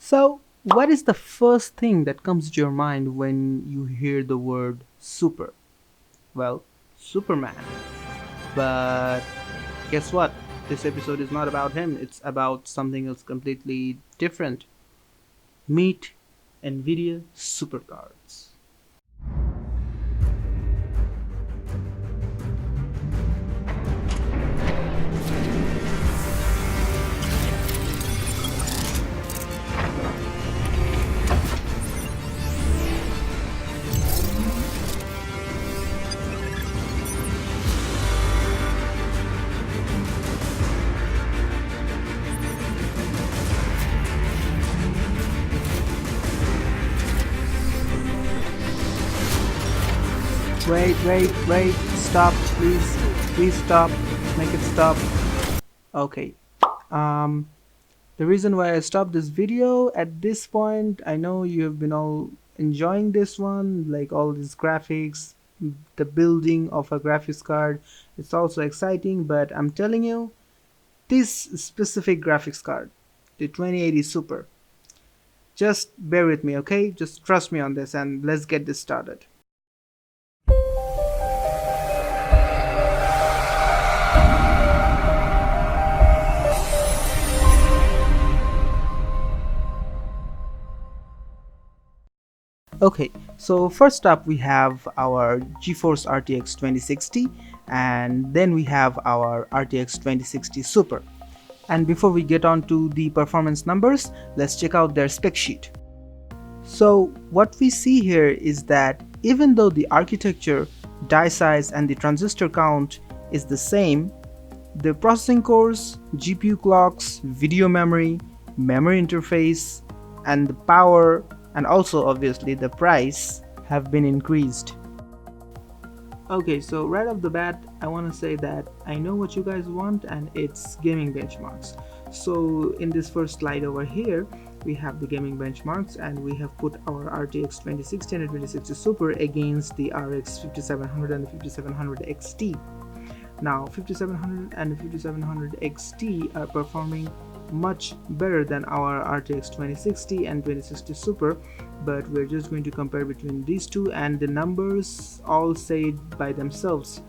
So, what is the first thing that comes to your mind when you hear the word super? Well, Superman. But guess what? This episode is not about him, it's about something else completely different. Meet Nvidia supercards. Wait, stop, please. Please stop. Make it stop. Okay. Um, the reason why I stopped this video at this point, I know you have been all enjoying this one, like all these graphics, the building of a graphics card. It's also exciting, but I'm telling you, this specific graphics card, the 2080 Super, just bear with me, okay? Just trust me on this and let's get this started. Okay, so first up we have our GeForce RTX 2060 and then we have our RTX 2060 Super. And before we get on to the performance numbers, let's check out their spec sheet. So what we see here is that even though the architecture, die size and the transistor count is the same, the processing cores, GPU clocks, video memory, memory interface, and the power, and also obviously the price have been increased. Okay, so right off the bat I want to say that I know what you guys want, and it's gaming benchmarks. So in this first slide over here we have the gaming benchmarks, and we have put our RTX 2060 and 2060 Super against the RX 5700 and the 5700 XT. Now 5700 and 5700 XT are performing much better than our RTX 2060 and 2060 Super, but we're just going to compare between these two, and the numbers all say it by themselves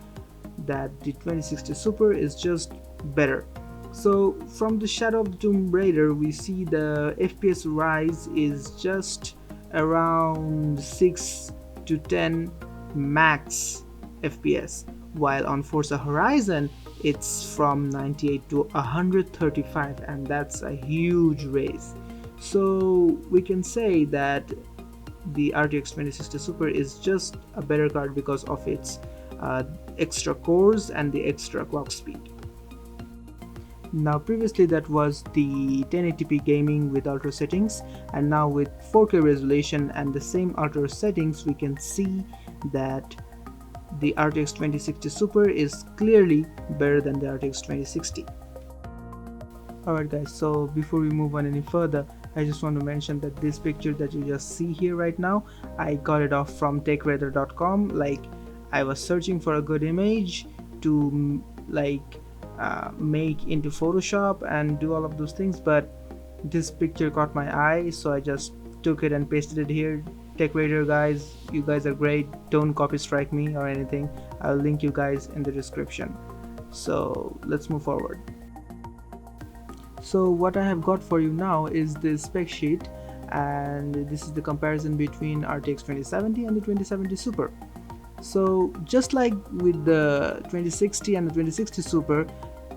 that the 2060 Super is just better. So from the Shadow of the Tomb Raider we see the FPS rise is just around 6 to 10 max FPS, while on Forza Horizon it's from 98 to 135, and that's a huge raise. So we can say that the RTX 2060 Super is just a better card because of its extra cores and the extra clock speed. Now previously that was the 1080p gaming with ultra settings, and now with 4K resolution and the same ultra settings we can see that the RTX 2060 Super is clearly better than the RTX 2060. Alright guys, so before we move on any further, I just want to mention that this picture that you just see here right now, I got it off from techradar.com. Like, I was searching for a good image to make into Photoshop and do all of those things, but this picture caught my eye, so I just took it and pasted it here. TechRadar guys, you guys are great, don't copy strike me or anything. I'll link you guys in the description. So let's move forward. So what I have got for you now is this spec sheet, and this is the comparison between RTX 2070 and the 2070 Super. So just like with the 2060 and the 2060 Super,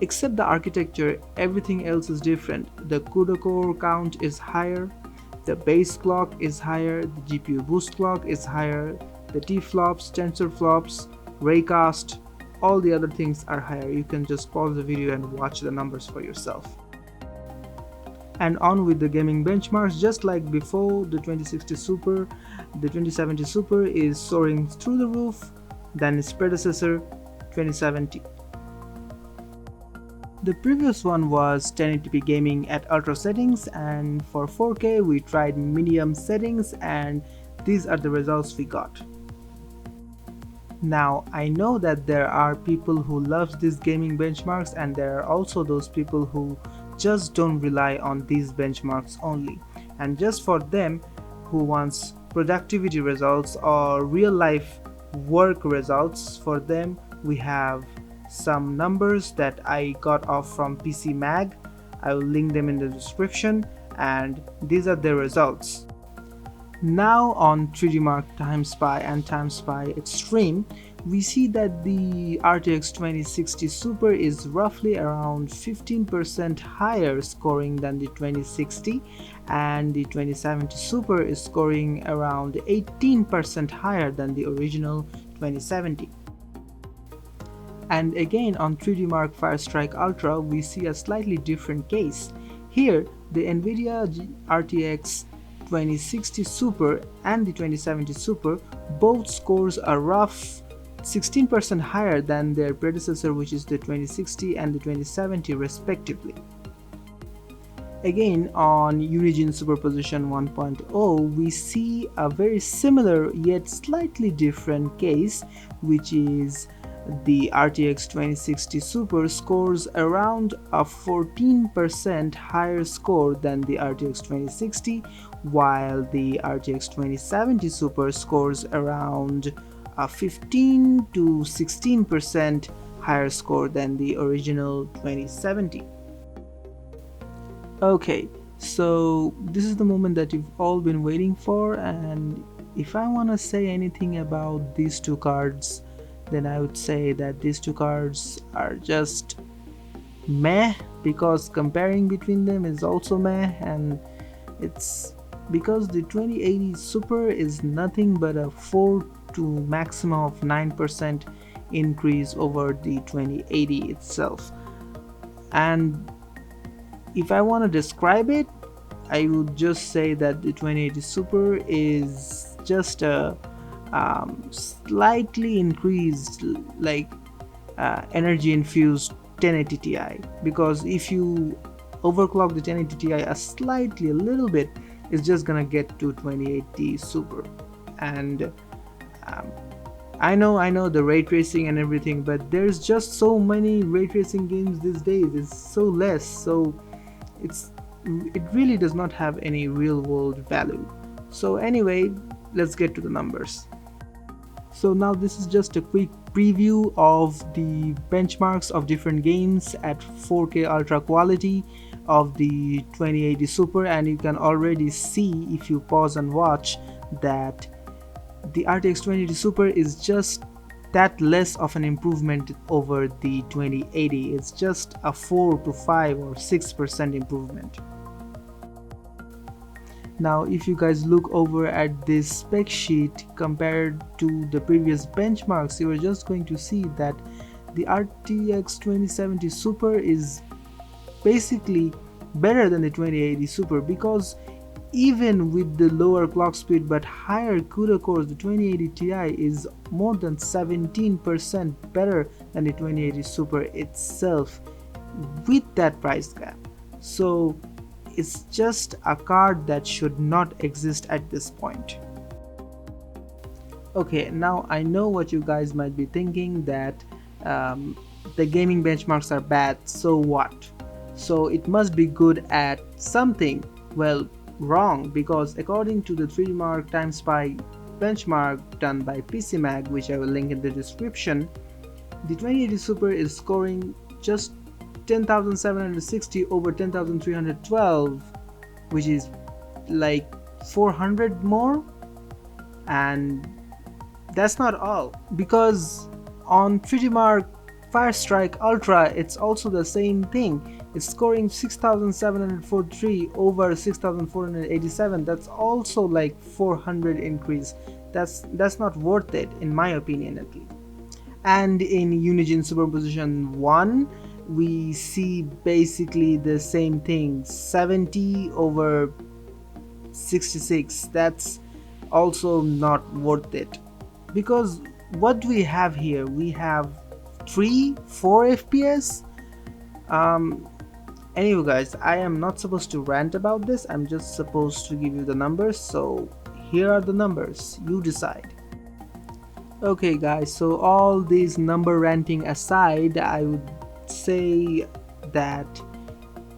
except the architecture, everything else is different. The CUDA core count is higher, the base clock is higher, the GPU boost clock is higher, the T-flops, tensor flops, raycast, all the other things are higher. You can just pause the video and watch the numbers for yourself. And on with the gaming benchmarks, just like before the 2060 Super, the 2070 Super is soaring through the roof than its predecessor 2070. The previous one was 1080p gaming at ultra settings, and for 4K we tried medium settings, and these are the results we got. Now I know that there are people who love these gaming benchmarks, and there are also those people who just don't rely on these benchmarks only, And just for them who wants productivity results or real life work results, for them we have some numbers that I got off from PC Mag. I will link them in the description, and these are the results. Now on 3D Mark TimeSpy and TimeSpy Extreme, we see that the RTX 2060 Super is roughly around 15% higher scoring than the 2060, and the 2070 Super is scoring around 18% higher than the original 2070. And again on 3D Mark Firestrike Ultra, we see a slightly different case. Here the Nvidia RTX 2060 Super and the 2070 Super both scores a rough 16% higher than their predecessor, which is the 2060 and the 2070 respectively. Again on Unigine Superposition 1.0, we see a very similar yet slightly different case, which is the RTX 2060 Super scores around a 14% higher score than the RTX 2060, while the RTX 2070 Super scores around a 15 to 16% higher score than the original 2070. Okay, so this is the moment that you've all been waiting for, and if I want to say anything about these two cards, then I would say that these two cards are just meh, because comparing between them is also meh, and it's because the 2080 Super is nothing but a 4 to maximum of 9% increase over the 2080 itself. And if I want to describe it, I would just say that the 2080 Super is just a slightly increased, like energy infused 1080 Ti, because if you overclock the 1080 Ti a little bit, it's just gonna get to 2080 Super. And I know the ray tracing and everything, but there's just so many ray tracing games these days. It's so less, so it really does not have any real world value. So anyway, let's get to the numbers. So now this is just a quick preview of the benchmarks of different games at 4K ultra quality of the 2080 Super, and you can already see, if you pause and watch, that the RTX 2080 Super is just that less of an improvement over the 2080. It's just a 4 to 5 or 6% improvement. Now if you guys look over at this spec sheet compared to the previous benchmarks, you are just going to see that the RTX 2070 Super is basically better than the 2080 Super, because even with the lower clock speed but higher CUDA cores, the 2080 Ti is more than 17% better than the 2080 Super itself with that price gap. So it's just a card that should not exist at this point. Okay, now I know what you guys might be thinking, that the gaming benchmarks are bad, so what? So it must be good at something. Well, wrong, because according to the 3D Mark TimeSpy benchmark done by PC Mag, which I will link in the description, the 2080 Super is scoring just 10,760 over 10,312, which is like 400 more. And that's not all, because on 3D Mark Firestrike Ultra it's also the same thing. It's scoring 6,743 over 6,487. That's also like 400 increase. That's not worth it, in my opinion at least. And in Unigine Superposition 1, we see basically the same thing, 70 over 66. That's also not worth it, because what do we have here? We have 3-4 FPS. Anyway guys, I am not supposed to rant about this, I'm just supposed to give you the numbers, so here are the numbers, you decide. Okay guys, so all these number ranting aside, I would say that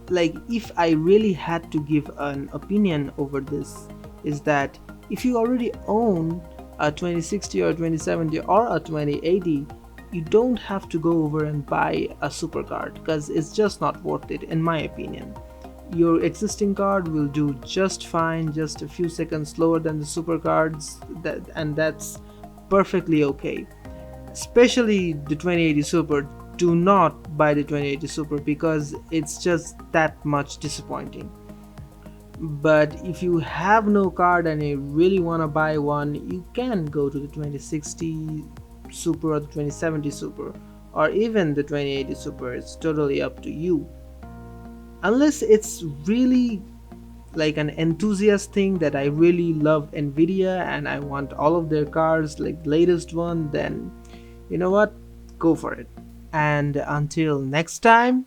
like if I really had to give an opinion over this, is that if you already own a 2060 or 2070 or a 2080, you don't have to go over and buy a super card, because it's just not worth it in my opinion. Your existing card will do just fine, just a few seconds slower than the super cards, and that's perfectly okay. Especially the 2080 Super. Do not buy the 2080 Super because it's just that much disappointing. But if you have no card and you really want to buy one, you can go to the 2060 Super or the 2070 Super, or even the 2080 Super. It's totally up to you. Unless it's really like an enthusiast thing that I really love Nvidia and I want all of their cards like latest one, then you know what, go for it. And until next time,